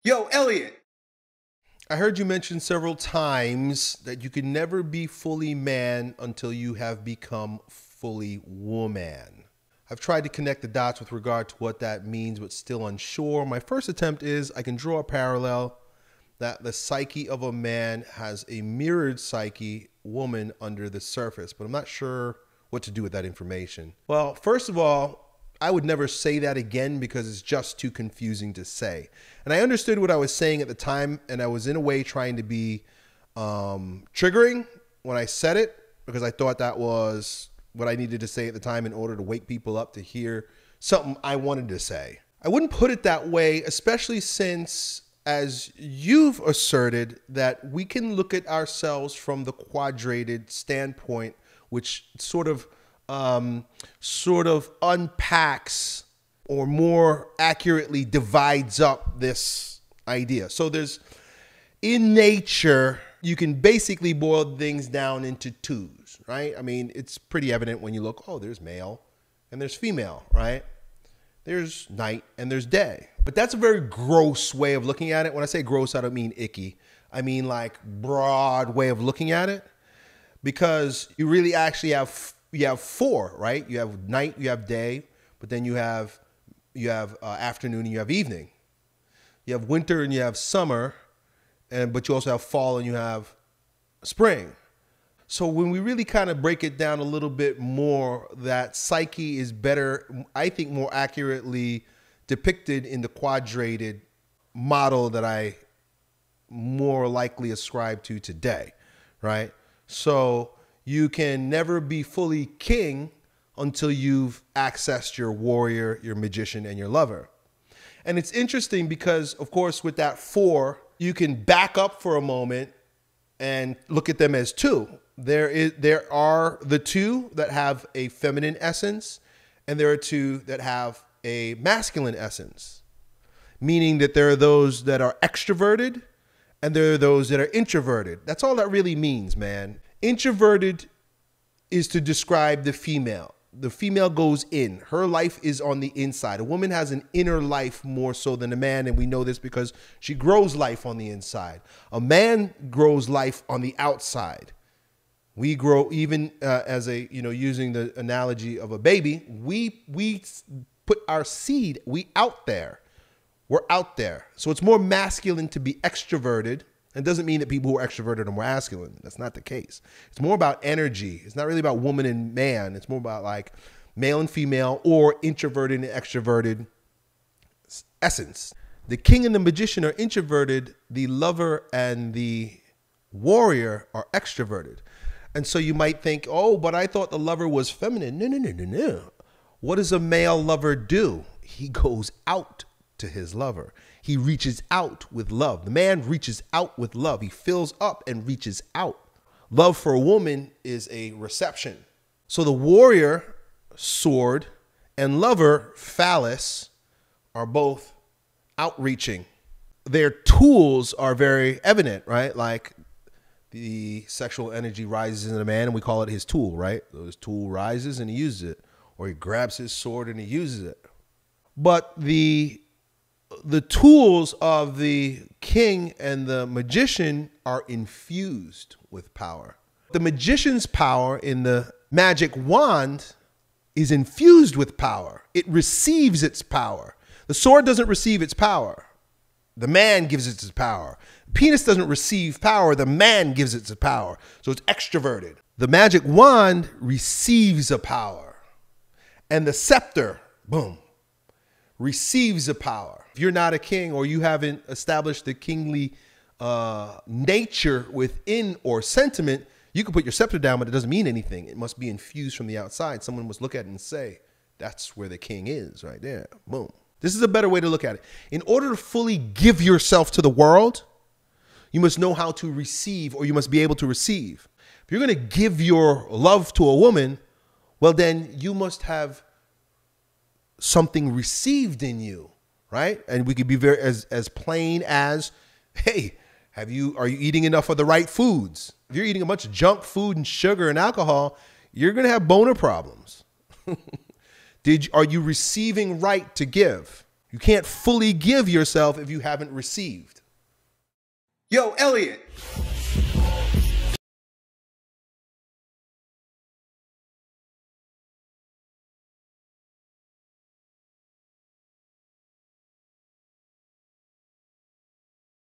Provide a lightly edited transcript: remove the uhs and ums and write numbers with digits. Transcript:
Yo, Elliott. I heard you mention several times that you can never be fully man until you have become fully woman. I've tried to connect the dots with regard to what that means, but still unsure. My first attempt is I can draw a parallel that the psyche of a man has a mirrored psyche woman under the surface, but I'm not sure what to do with that information. Well, first of all, I would never say that again because it's just too confusing to say. And I understood what I was saying at the time, and I was in a way trying to be triggering when I said it because I thought that was what I needed to say at the time in order to wake people up to hear something I wanted to say. I wouldn't put it that way, especially since, as you've asserted, that we can look at ourselves from the quadrated standpoint, which sort of unpacks or more accurately divides up this idea. So there's, in nature, you can basically boil things down into twos, right? I mean, it's pretty evident when you look, oh, there's male and there's female, right? There's night and there's day. But that's a very gross way of looking at it. When I say gross, I don't mean icky. I mean like broad way of looking at it, because you really actually have four, right? You have night, you have day, but then you have afternoon and you have evening. You have winter and you have summer, but you also have fall and you have spring. So when we really kind of break it down a little bit more, that psyche is better, I think, more accurately depicted in the quadrated model that I more likely ascribe to today, right? So you can never be fully king until you've accessed your warrior, your magician, and your lover. And it's interesting because, of course, with that four, you can back up for a moment and look at them as two. There are the two that have a feminine essence, and there are two that have a masculine essence, meaning that there are those that are extroverted and there are those that are introverted. That's all that really means, man. Introverted is to describe the female. The female goes in. Her life is on the inside. A woman has an inner life more so than a man, and we know this because she grows life on the inside. A man grows life on the outside. We grow, even as a, using the analogy of a baby, we put our seed, out there. We're out there. So it's more masculine to be extroverted. It doesn't mean that people who are extroverted are more masculine. That's not the case. It's more about energy. It's not really about woman and man. It's more about like male and female, or introverted and extroverted essence. The king and the magician are introverted. The lover and the warrior are extroverted. And so you might think, oh, but I thought the lover was feminine. No. What does a male lover do? He goes out to his lover. He reaches out with love. The man reaches out with love. He fills up and reaches out. Love for a woman is a reception. So the warrior, sword, and lover, phallus, are both outreaching. Their tools are very evident, right? Like the sexual energy rises in a man and we call it his tool, right? So his tool rises and he uses it. Or he grabs his sword and he uses it. But the tools of the king and the magician are infused with power. The magician's power in the magic wand is infused with power. It receives its power. The sword doesn't receive its power. The man gives it its power. Penis doesn't receive power. The man gives it its power. So it's extroverted. The magic wand receives a power. And the scepter, boom, receives a power. If you're not a king or you haven't established the kingly nature within or sentiment, you can put your scepter down, but it doesn't mean anything. It must be infused from the outside. Someone must look at it and say, that's where the king is right there. Boom. This is a better way to look at it. In order to fully give yourself to the world, you must know how to receive, or you must be able to receive. If you're going to give your love to a woman, well, then you must have something received in you, right? And we could be very as plain as, hey, are you eating enough of the right foods? If you're eating a bunch of junk food and sugar and alcohol, you're going to have boner problems. Are you receiving right to give? You can't fully give yourself if you haven't received. Yo, Elliott,